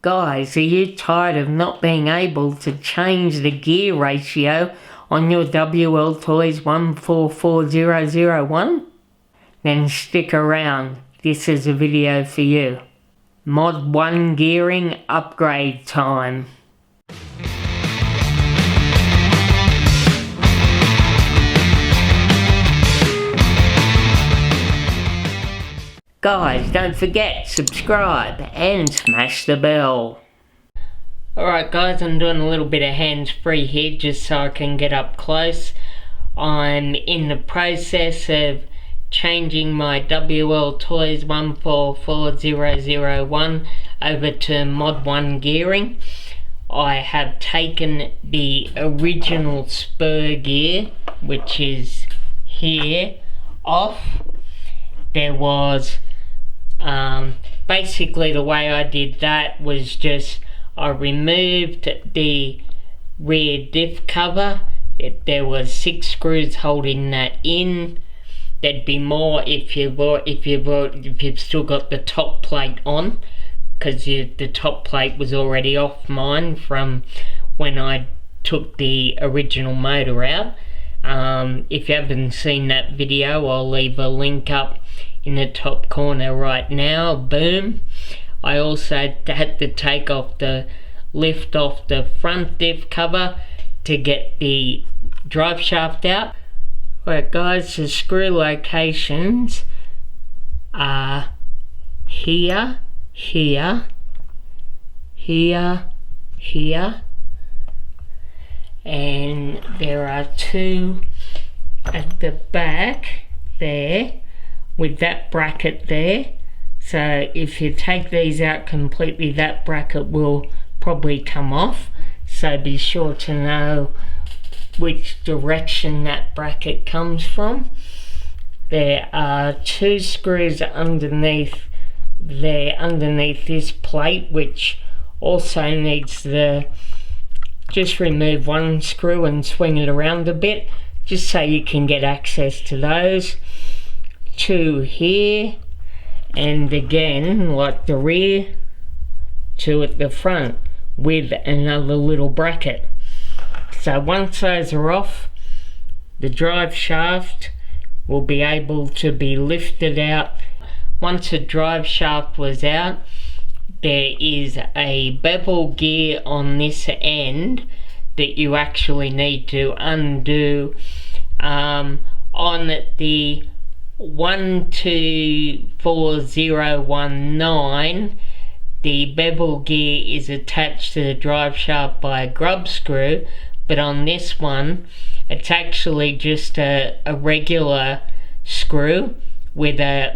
Guys, are you tired of not being able to change the gear ratio on your Wltoys 144001? Then stick around, this is a video for you. Mod1 gearing upgrade time. Guys, don't forget, subscribe and smash the bell. Alright guys, I'm doing a little bit of hands-free here just so I can get up close. I'm in the process of changing my Wltoys 144001 over to Mod1 gearing. I have taken the original spur gear, which is here, off. There was basically the way I did that was just I removed the rear diff cover. There was 6 screws holding that in. There'd be more if you've still got the top plate on, because the top plate was already off mine from when I took the original motor out. If you haven't seen that video, I'll leave a link up in the top corner right now. Boom. I also had to take off lift off the front diff cover to get the drive shaft out. Right guys, the screw locations are here, here, here, here, and there are 2 at the back there with that bracket there. So if you take these out completely, that bracket will probably come off, so be sure to know which direction that bracket comes from. There are 2 screws underneath there, underneath this plate, which also needs just remove 1 screw and swing it around a bit, just so you can get access to those. 2 here, and again, like the rear, 2 at the front with another little bracket. So once those are off, the drive shaft will be able to be lifted out. Once the drive shaft was out, there is a bevel gear on this end that you actually need to undo. On the 124019, the bevel gear is attached to the drive shaft by a grub screw, but on this one it's actually just a regular screw with a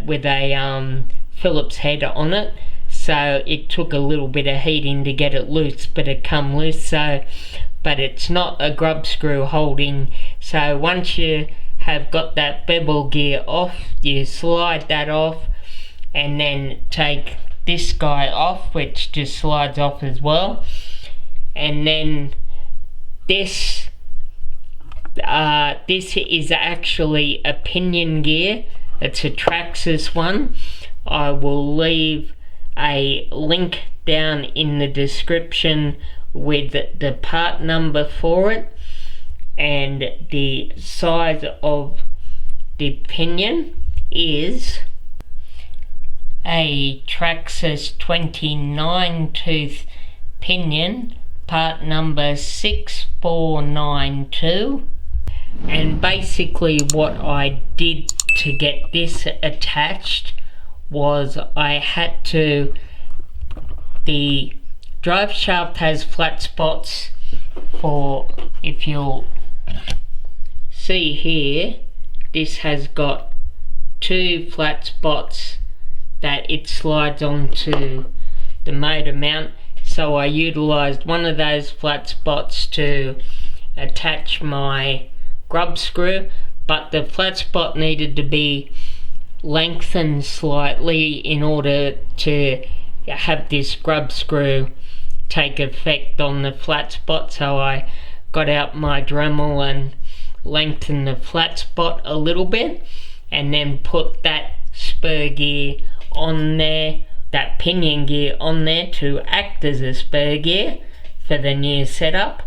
Phillips head on it. So it took a little bit of heating to get it loose, but it come loose. So, but it's not a grub screw holding. So once you have got that bevel gear off, you slide that off and then take this guy off, which just slides off as well. And then this is actually a pinion gear. It's a Traxxas one. I will leave a link down in the description with the part number for it and the size of the pinion is a Traxxas 29 tooth pinion, part number 6492. And basically what I did to get this attached was I had to, the drive shaft has flat spots for, if you'll see here, this has got 2 flat spots that it slides onto the motor mount. So I utilized one of those flat spots to attach my grub screw, but the flat spot needed to be lengthened slightly in order to have this grub screw take effect on the flat spot. So I got out my Dremel and lengthened the flat spot a little bit, and then put that spur gear on there that pinion gear on there to act as a spur gear for the new setup.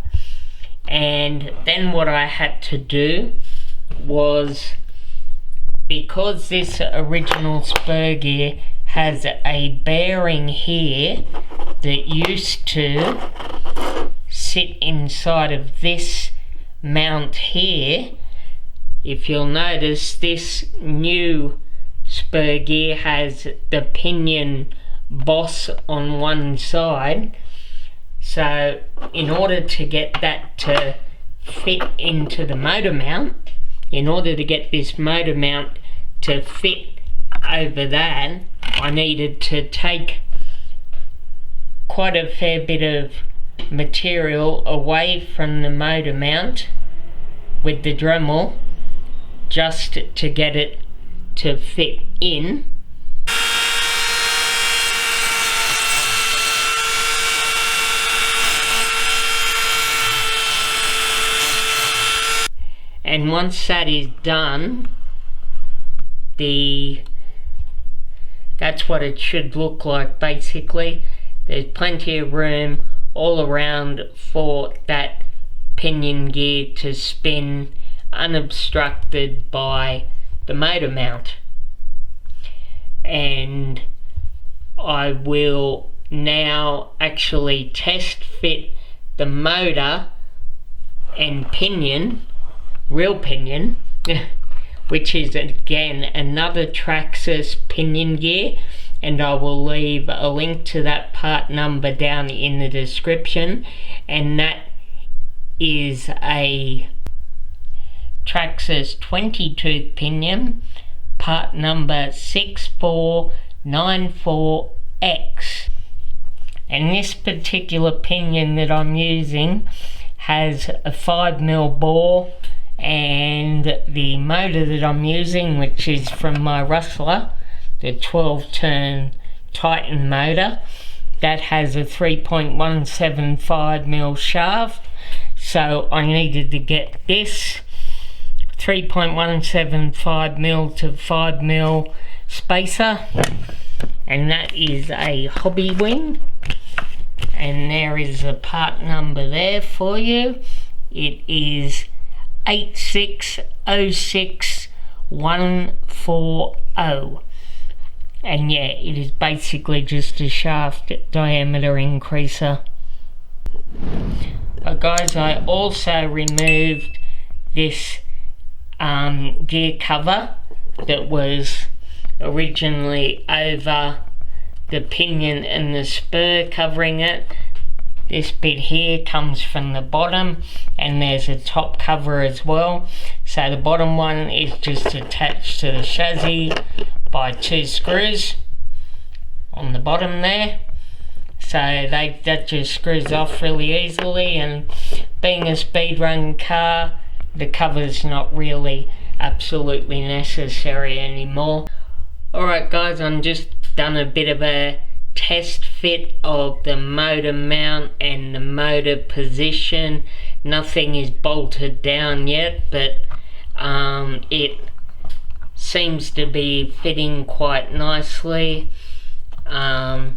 And then what I had to do was, because this original spur gear has a bearing here that used to sit inside of this mount here, if you'll notice, this new spur gear has the pinion boss on one side. So in order to get that to fit into the motor mount, in order to get this motor mount to fit over that, I needed to take quite a fair bit of material away from the motor mount with the Dremel just to get it to fit in. And once that is done, that's what it should look like basically. There's plenty of room all around for that pinion gear to spin unobstructed by the motor mount. And I will now actually test fit the motor and pinion, real pinion, which is again another Traxxas pinion gear, and I will leave a link to that part number down in the description. And that is a Traxxas 20-tooth pinion, part number 6494X. And this particular pinion that I'm using has a 5mm bore, and the motor that I'm using, which is from my Rustler, the 12-turn Titan motor, that has a 3.175mm shaft. So I needed to get this 3.175mm to 5mm spacer, and that is a Hobbywing, and there is a part number there for you. It is 8606140, and yeah, it is basically just a shaft diameter increaser. But guys, I also removed this gear cover that was originally over the pinion and the spur covering it. This bit here comes from the bottom, and there's a top cover as well. So the bottom one is just attached to the chassis by 2 screws on the bottom there. So that just screws off really easily, and being a speed run car, the cover's not really absolutely necessary anymore. Alright guys, I'm just done a bit of a test fit of the motor mount and the motor position. Nothing is bolted down yet, but it seems to be fitting quite nicely. I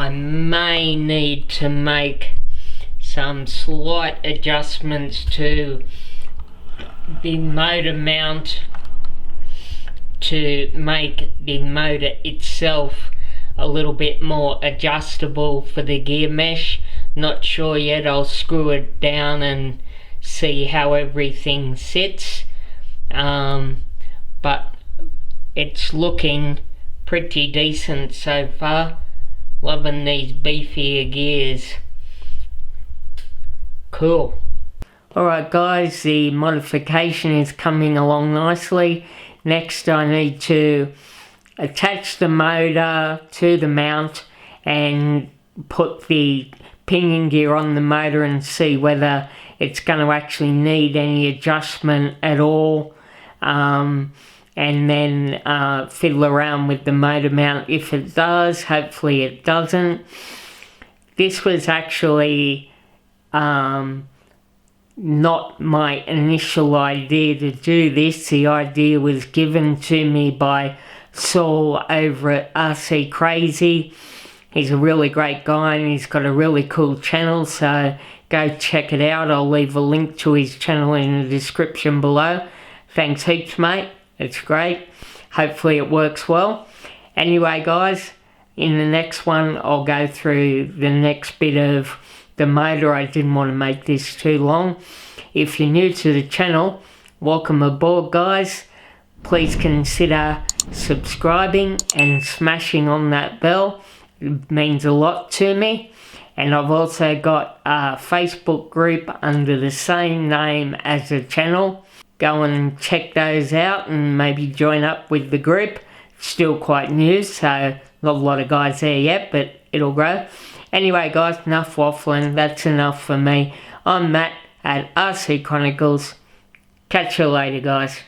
may need to make some slight adjustments to the motor mount to make the motor itself a little bit more adjustable for the gear mesh. Not sure yet. I'll screw it down and see how everything sits, but it's looking pretty decent so far. Loving these beefier gears. Cool. Alright guys, the modification is coming along nicely. Next I need to attach the motor to the mount and put the pinion gear on the motor and see whether it's going to actually need any adjustment at all, and then fiddle around with the motor mount. If it does, hopefully it doesn't. This was actually not my initial idea to do this. The idea was given to me by saw over at RC Crazy. He's a really great guy and he's got a really cool channel, so go check it out. I'll leave a link to his channel in the description below. Thanks heaps, mate. It's great. Hopefully it works well. Anyway, guys, in the next one, I'll go through the next bit of the motor. I didn't want to make this too long. If you're new to the channel, welcome aboard, guys. Please consider subscribing and smashing on that bell. It means a lot to me. And I've also got a Facebook group under the same name as the channel. Go and check those out and maybe join up with the group. It's still quite new, so not a lot of guys there yet, but it'll grow. Anyway, guys, enough waffling. That's enough for me. I'm Matt at RC Chronicles. Catch you later, guys.